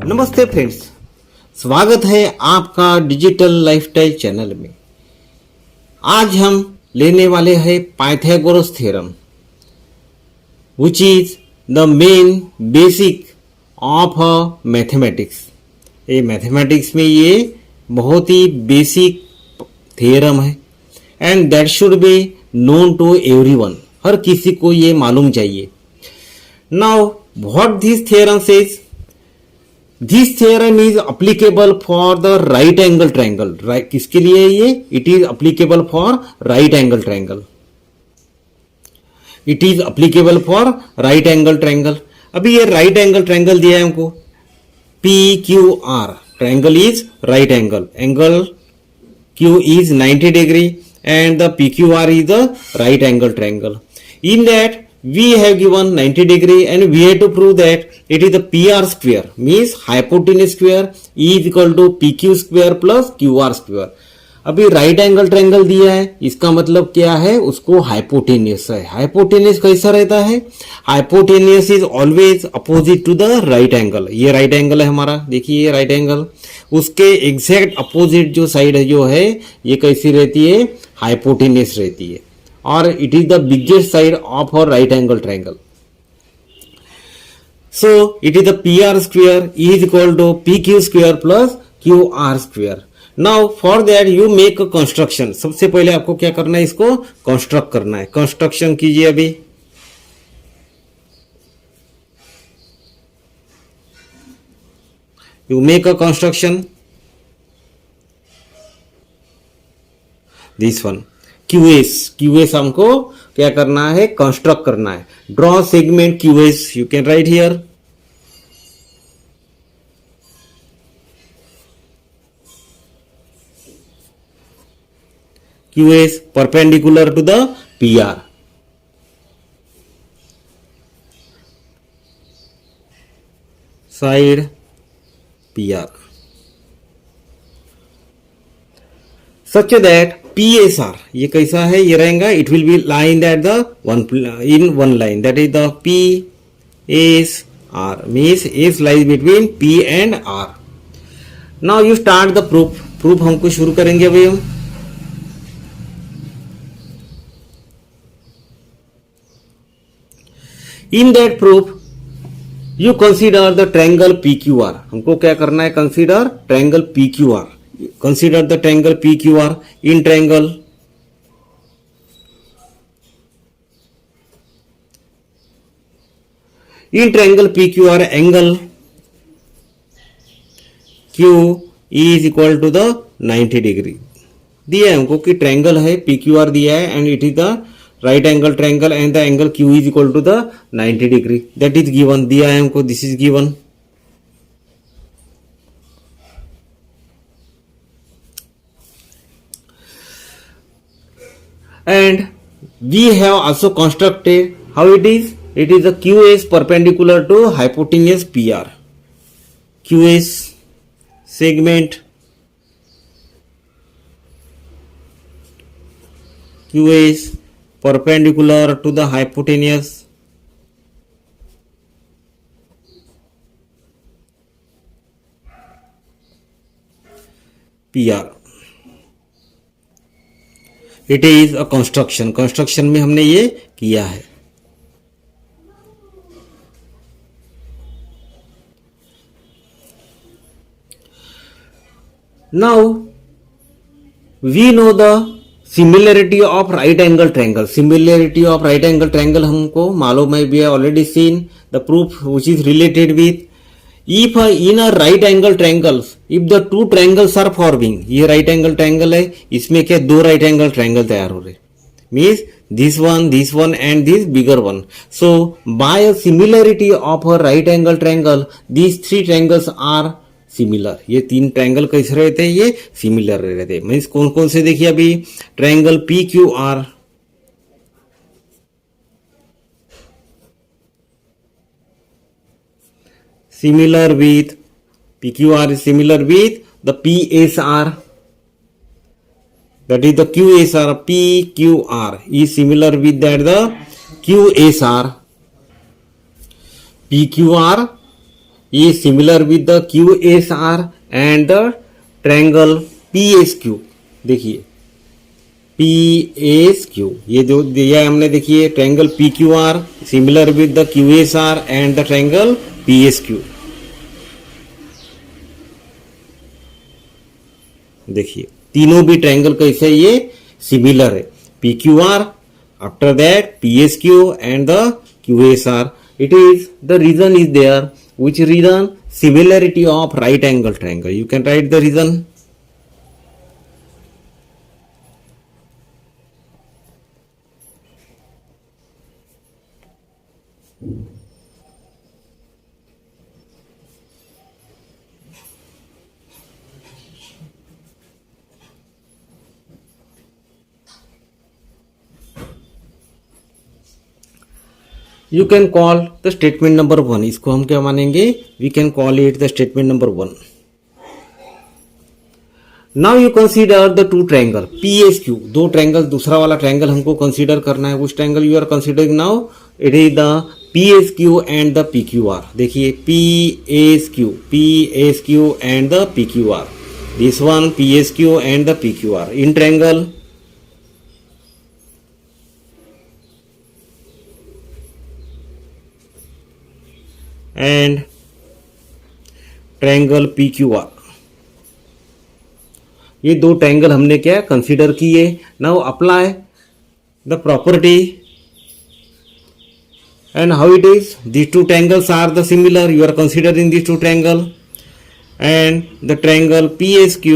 नमस्ते फ्रेंड्स, स्वागत है आपका डिजिटल लाइफस्टाइल चैनल में। आज हम लेने वाले हैं Pythagoras theorem which is the main basic of mathematics. ये मैथमेटिक्स में ये बहुत ही बेसिक थ्योरम है and that should be known to everyone. हर किसी को ये मालूम चाहिए। Now what this theorem says, this theorem is applicable for the right angle triangle. किसके लिए ये? It is applicable for right angle triangle. It is applicable for right angle triangle. अभी ये राइट एंगल ट्रायंगल दिया है हमको, P Q R. Triangle is right angle, angle Q is 90 degree and the PQR is the right angle triangle. In that we have given 90 degree and we have to prove that it is the PR square, means hypotenuse square is equal to PQ square plus QR square. अभी right angle triangle दिया है, इसका मतलब क्या है? उसको hypotenuse है। Hypotenuse कैसा रहता है? Hypotenuse is always opposite to the right angle. ये राइट एंगल है हमारा, देखिए ये राइट एंगल, उसके एग्जैक्ट अपोजिट जो साइड है जो है ये कैसी रहती है? हाइपोटेनियस रहती है और it is the biggest side of a right angle triangle. So it is the PR square is equal to PQ square plus QR square. Now for that you make a construction. सबसे पहले आपको क्या करना है? इसको construct करना है। Construction कीजिए। अभी you make a construction this one QS हमको क्या करना है? कंस्ट्रक्ट करना है। Draw segment QS, you can write here. QS perpendicular to the PR. Side PR. Such that PSR ये कैसा है? ये रहेगा, it will be line at the one line, that is the PSR, means S lies between P and R. Now you start the proof. Proof हमको शुरू करेंगे अभी हम। In that proof, you consider the triangle PQR. हमको क्या करना है? Consider triangle PQR. Consider the triangle PQR. In triangle PQR, angle Q is equal to the 90 degree. दिया है हमको कि ट्रायंगल है PQR दिया है and it is the right angle triangle and the angle Q is equal to the 90 degree. That is given. दिया है हमको, this is given. And we have also constructed how it is. It is the QS perpendicular to hypotenuse PR. QS segment QS perpendicular to the hypotenuse PR. It is a construction. Construction में हमने ये किया है। Now we know the similarity of right angle triangle. Similarity of right angle triangle हमको मालूम है, we have already seen the proof which is related with if in a right angle triangles if the two triangles are forming. ये right angle triangle है, इसमें क्या दो right angle triangle तैयार हो रहे, means this one and this bigger one. So by a similarity of a right angle triangle these three triangles are similar. ये तीन ट्रायंगल कैसे रहते हैं? ये सिमिलर रहते हैं। मीन्स कौन कौन से? देखिए अभी triangle PQR, similar with PQR is similar with the PSR, that is the QSR. PQR is similar with that the QSR. PQR is similar with the QSR and the triangle PSQ. देखिए PSQ, ये जो दिया है हमने, देखिए triangle PQR similar with the QSR and the triangle PSQ. देखिए तीनों भी ट्रायंगल कैसे ये सिमिलर है. PQR, after that PSQ and the QSR. It is the reason is there. Which reason? Similarity of right angle triangle. You can write the reason. You can call the statement number 1. इसको हम क्या मानेंगे? We can call it the statement number 1. Now you consider the two triangle PSQ. दो triangle, दूसरा वाला triangle हमको consider करना है. उस triangle you are considering now, it is the PSQ and the PQR. देखिए PSQ and the PQR. This one PSQ and the PQR in triangle and triangle PQR. ये दो ट्रायंगल हमने क्या कंसीडर किए. Now apply the property and how it is. These two triangles are the similar. You are considering these two triangle and the triangle PSQ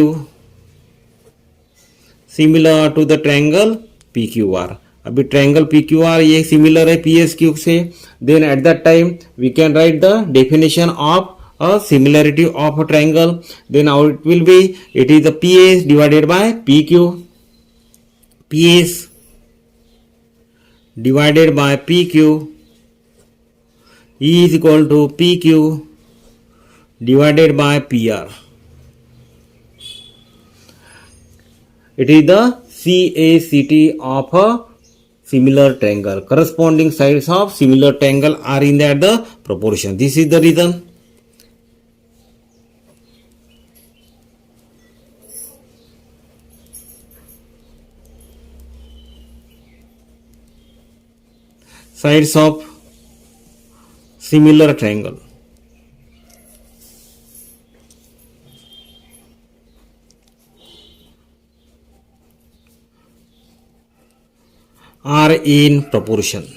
similar to the triangle PQR. अभी triangle PQR ये similar है PSQ से. Then at that time we can write the definition of a similarity of a triangle. Then how it will be? It is the PS divided by PQ. PS divided by PQ is equal to PQ divided by PR. It is the CACT of a similar triangle. Corresponding sides of similar triangle are in that the proportion. This is the reason. Sides of similar triangle are in proportion.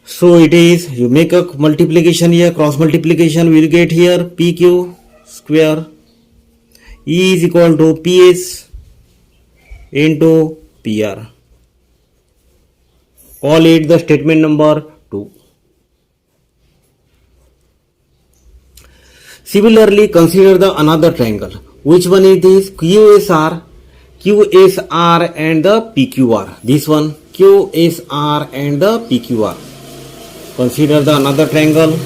So it is, you make a multiplication here, cross multiplication, we will get here PQ square is equal to PS into PR. Call it the statement number 2. Similarly, consider the another triangle. Which one is this? QSR and the PQR. This one QSR and the PQR. Consider the another triangle.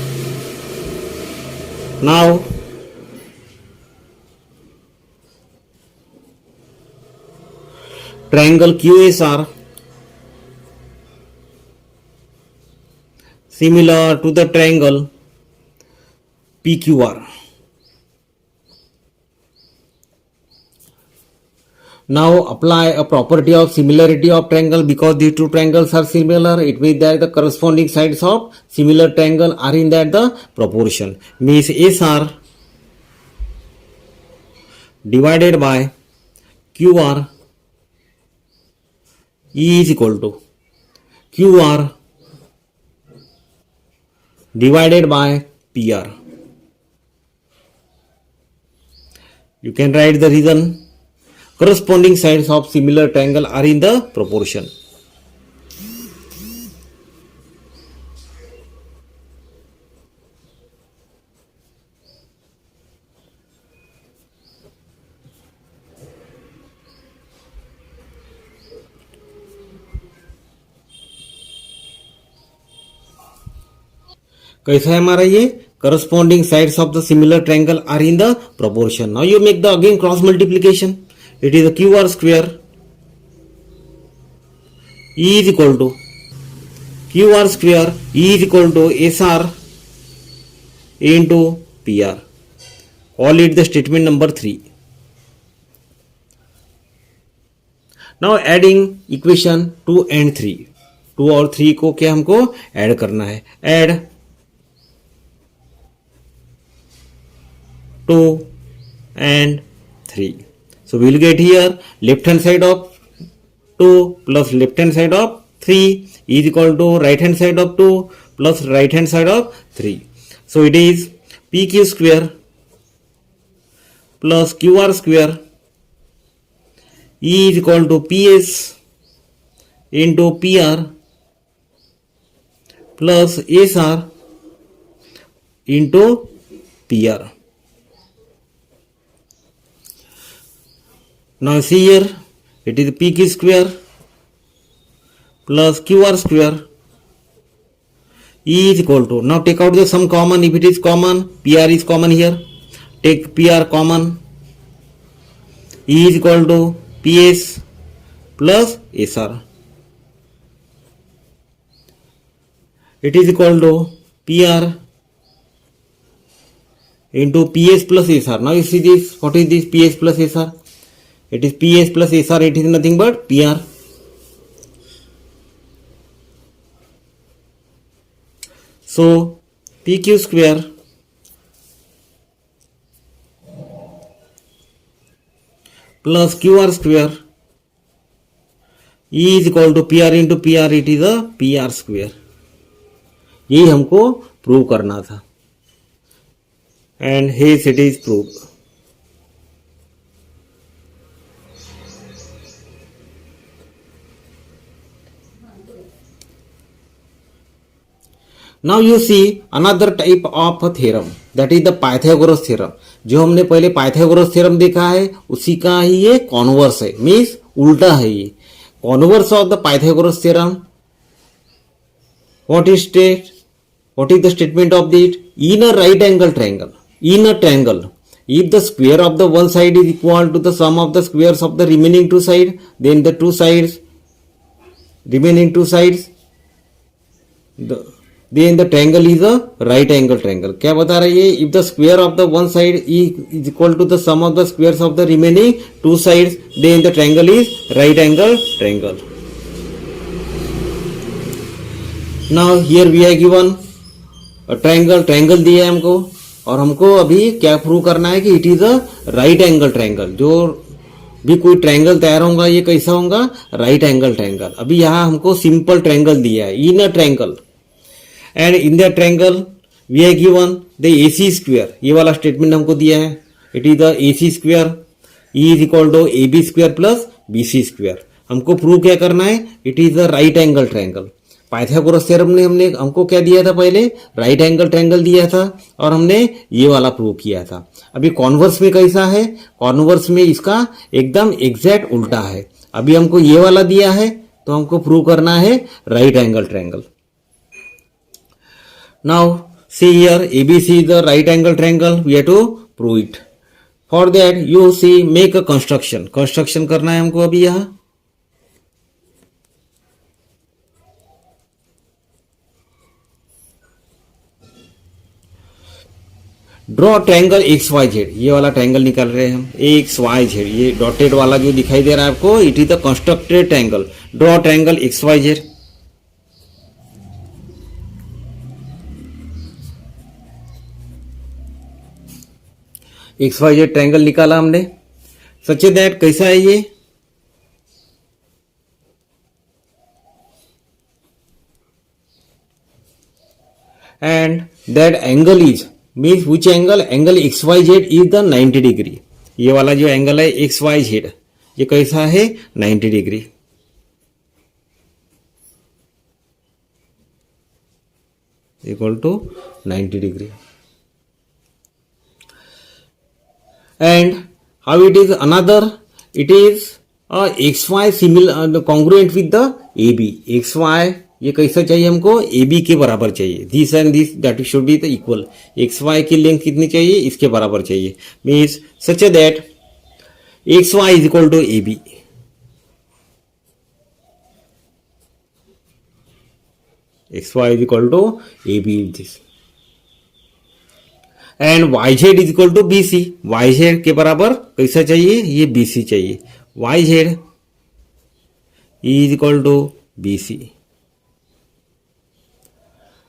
Now triangle QSR similar to the triangle PQR. Now apply a property of similarity of triangle. Because these two triangles are similar, it means that the corresponding sides of similar triangle are in that the proportion. Means SR divided by QR is equal to QR divided by PR. You can write the reason. Corresponding sides of similar triangle are in the proportion. कैसा है हमारा ये? Corresponding sides of the similar triangle are in the proportion. Now you make the again cross multiplication. It is a QR square E is equal to QR square E is equal to SR into PR. Call it the statement number 3. Now adding equation 2 and 3. 2 और 3 को क्या हमको add करना है. Add 2 and 3. So we will get here left hand side of 2 plus left hand side of 3 is equal to right hand side of 2 plus right hand side of 3. So it is PQ square plus QR square E is equal to PS into PR plus SR into PR. Now see here, it is PQ square plus QR square E is equal to, now take out the sum common. If it is common, PR is common here. Take PR common. E is equal to PS plus SR. It is equal to PR into PS plus SR. Now you see this, what is this PS plus SR? It is PS plus SR, it is nothing but PR. So PQ square plus QR square E is equal to PR into PR, it is a PR square. यही हमको prove करना था. And hence it is proved. Now you see another type of a theorem, that is the Pythagoras theorem. जो हमने पहले Pythagoras theorem देखा है उसी का ही ये कॉन्वर्स है, मीन्स उल्टा है. ये converse of the Pythagoras theorem. What is state? What is the statement of it? In a right angle triangle, in a triangle, if the square of the one side is equal to the sum of the squares of the remaining two sides, then the remaining two sides, then the triangle is a right angle triangle. क्या बता रही है? If the square of the one side is equal to the sum of the squares of the remaining two sides, then the triangle is right angle triangle. Now here we are given a triangle दिया है हमको, और हमको अभी क्या prove करना है कि it is a right angle triangle. जो भी कोई ट्रायंगल तैयार होगा ये कैसा होगा? Right angle triangle. अभी यहाँ हमको सिंपल ट्रायंगल दिया है, in a triangle, and in the triangle we are given the AC square. ये वाला स्टेटमेंट हमको दिया है. It is the AC square E is equal to AB square plus BC square. हमको प्रूव क्या करना है? It is the right angle triangle. Pythagoras theorem ने हमको क्या दिया था? पहले राइट एंगल ट्रायंगल दिया था और हमने ये वाला प्रूव किया था. अभी कॉन्वर्स में कैसा है? कॉन्वर्स में इसका एकदम एग्जैक्ट उल्टा है. अभी हमको ये वाला दिया है तो हमको प्रूव करना है right angle triangle. Now see here ABC is the right angle triangle. We have to prove it. For that you see make a construction. Construction करना है हमको अभी यहाँ. Draw triangle XYZ. ये वाला ट्रायंगल निकाल रहे हैं हम, XYZ. ये डॉटेड वाला जो दिखाई दे रहा है आपको, it is the constructed triangle. Draw triangle XYZ. XYZ triangle निकाला हमने. सच दैट कैसा है ये? And that angle is means which angle? Angle XYZ is the 90 degree. ये वाला जो एंगल है XYZ ये कैसा है? 90 degree. Equal to 90 degree. And how it is another? It is XY similar congruent with the AB. XY ये कैसा चाहिए हमको? AB के बराबर चाहिए. This and this that should be the equal. XY की लेंथ कितनी चाहिए? इसके बराबर चाहिए. Means such that X Y is equal to A B, X Y is equal to A B this, and Y Z is equal to B C, Y Z के बराबर कैसा चाहिए, ये बी सी चाहिए, Y Z is equal to B C.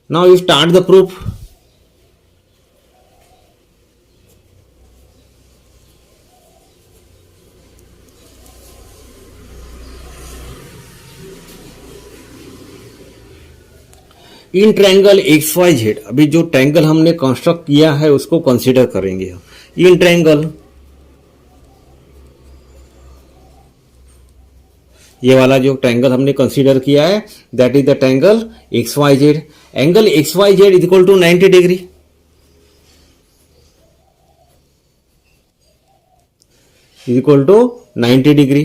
Now you start the proof. In triangle X Y Z, अभी जो triangle हमने construct किया है उसको कंसीडर करेंगे हम. इन ट्रायंगल, ये वाला जो ट्रायंगल हमने कंसीडर किया है that is the triangle X Y Z. Angle X Y Z is equal to 90 degree, is equal to 90 degree.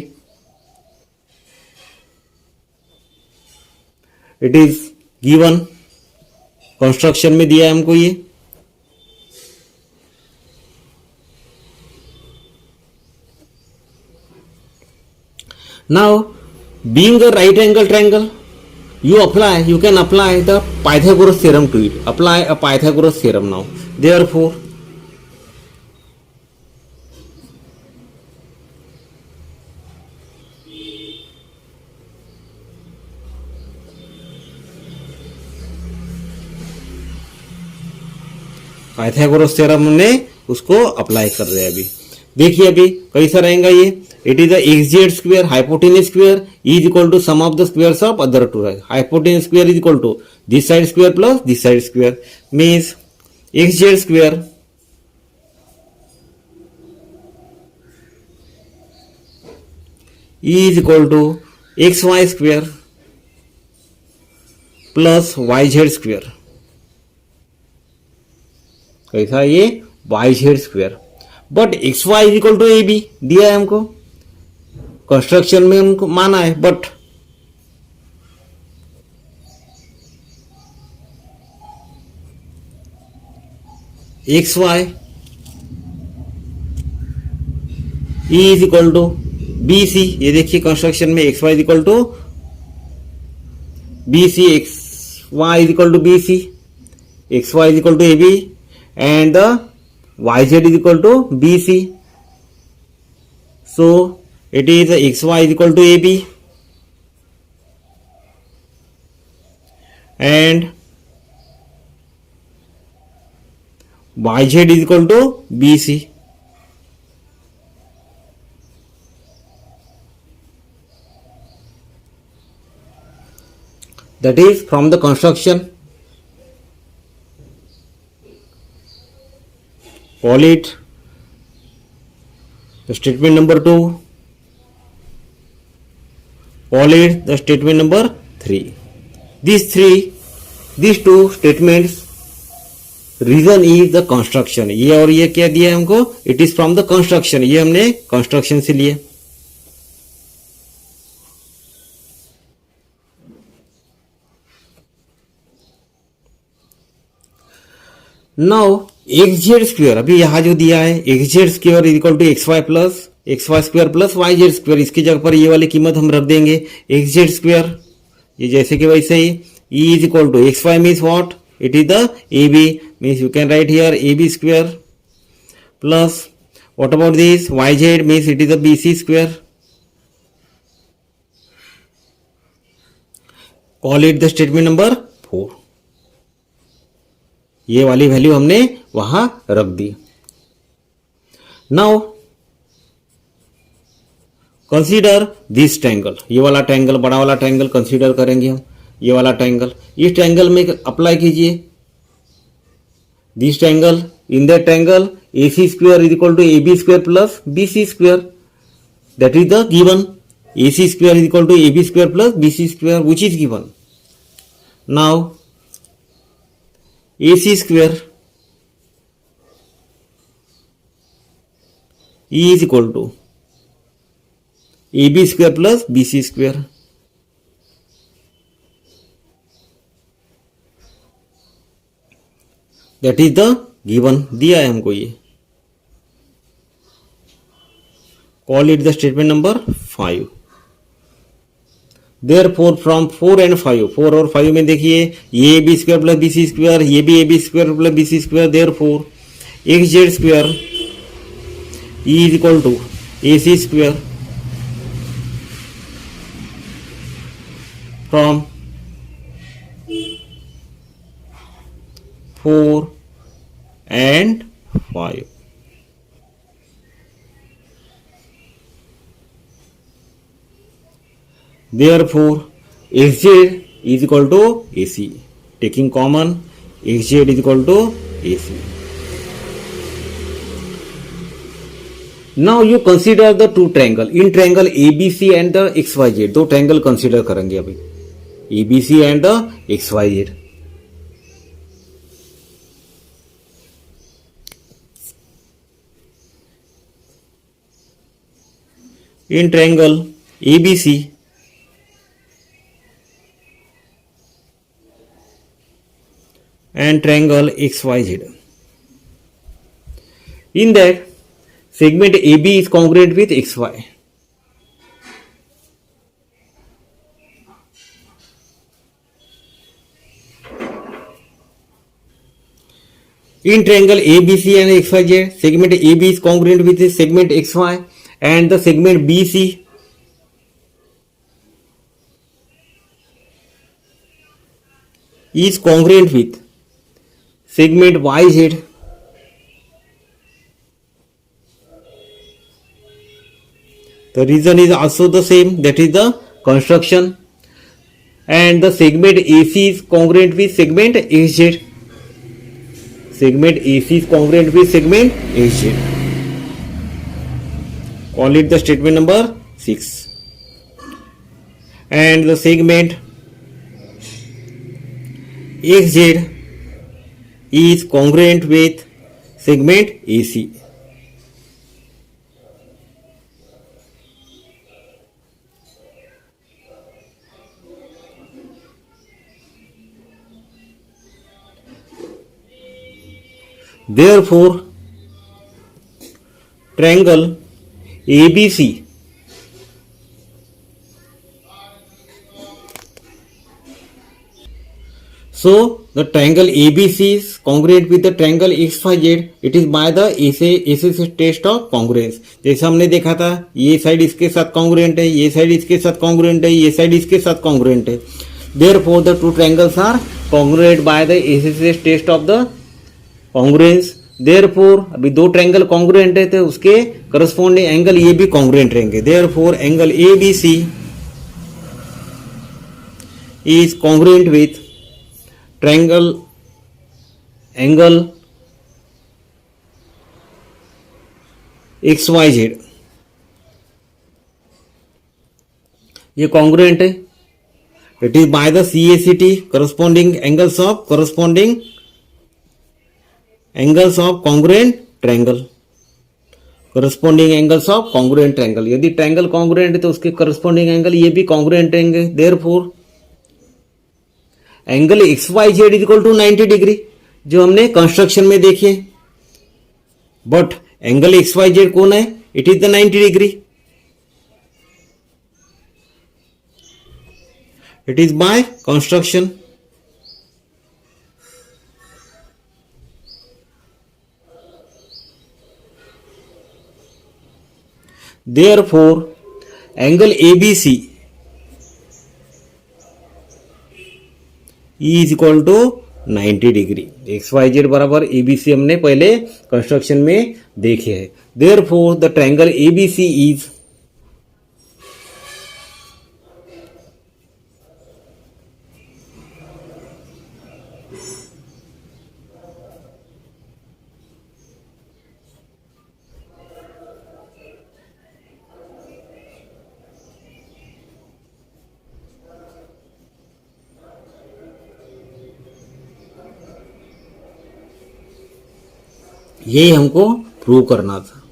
It is given, construction में दिया है हमको ये. Now being a right angle triangle, you can apply the Pythagoras theorem to it. Apply a Pythagoras theorem now. Therefore, Pythagoras theorem ने उसको apply कर रहे हैं. अभी देखिए अभी कैसा रहेगा ये. It is X Z square hypotenuse square is equal to sum of the squares of other two. Hypotenuse square is equal to this side square plus this side square, means X Z square is equal to X Y square plus Y Z square. कैसा ये, Y Z square. But X Y is equal to A B दिया है हमको, construction में हमको माना है. But X Y is equal to B C, ये देखिए कंस्ट्रक्शन में X Y is equal to B C, X Y is equal to B C, X Y is equal to A B and the yz is equal to bc. So it is xy is equal to ab and yz is equal to bc. That is from the construction. Call it the statement number 2. Call it the statement number 3. These two statements, reason is the construction. ये और ये क्या दिया है हमको, it is from the construction. ये हमने construction से लिए. Now एक्स जेड स्क्वेयर, अभी यहां जो दिया है X Z square is equal to X Y square plus Y Z square, इसकी जगह पर ये वाली कीमत हम रख देंगे एक्स जेड स्क्वेयर, ये जैसे कि वैसे ही. E is equal to X Y means what, it is the A B, means you can write here A B square plus what about this Y Z means it is the B C square. Call it the statement number 4. ये वाली value हमने वहां रख दी. Now consider this triangle, ये वाला triangle, बड़ा वाला ट्रायंगल कंसीडर करेंगे हम. ये वाला ट्रायंगल, इस ट्रायंगल में अप्लाई कीजिए this triangle. In that triangle A C square is equal to A B square plus B C square, that is the given. A C square is equal to A B square plus B C square which is given. Now AC square is equal to AB square plus BC square. That is the given, दिया है हमको ये. Call it the statement number 5. Therefore from 4 and 5, 4 और 5 में देखिए ये B square plus B C square, ये भी A B square plus B C square, therefore X Z square is equal to A C square from 4 and 5. Therefore xz is equal to AC. Taking common, xz is equal to AC. Now you consider the two triangle. In triangle ABC and the XYZ, दो triangle consider करेंगे अभी, ABC and the XYZ. In triangle ABC and triangle XYZ, in that segment AB is congruent with XY. In triangle ABC and XYZ, segment AB is congruent with the segment XY, and the segment BC is congruent with segment YZ. The reason is also the same, that is the construction, and the segment AC is congruent with segment XZ. Segment AC is congruent with segment XZ. Call it the statement number 6. And the segment XZ is congruent with segment AC. Therefore, triangle ABC so the triangle ABC is congruent with the triangle XYZ. It is by the AC test of congruence. जैसे हमने देखा था, ये side इसके साथ congruent है, ये side इसके साथ congruent है, ये साइड इसके साथ congruent है. Therefore the two triangles are congruent by the AC test of the congruence. Therefore अभी दो ट्रायंगल कॉन्ग्रुएंट है तो उसके करस्पॉन्डिंग एंगल ये भी कॉन्ग्रुएंट रहेंगे. Therefore angle ABC is congruent with triangle angle XYZ. ये कॉन्ग्रुएंट है. It is by the CACT corresponding angles of congruent triangle. Corresponding angles of congruent triangle. यदि ट्रायंगल कॉन्ग्रुएंट है तो उसके करस्पॉन्डिंग एंगल ये भी कॉन्ग्रुएंट रहेंगे. Therefore angle XYZ is equal to 90 degree जो हमने कंस्ट्रक्शन में देखे. बट एंगल XYZ कौन है? It is the 90 degree. It is by construction. Therefore angle ABC is equal to 90 degree. XYZ बराबर ABC हमने पहले कंस्ट्रक्शन में देखे है. Therefore the triangle ABC is यही हमको प्रूव करना था.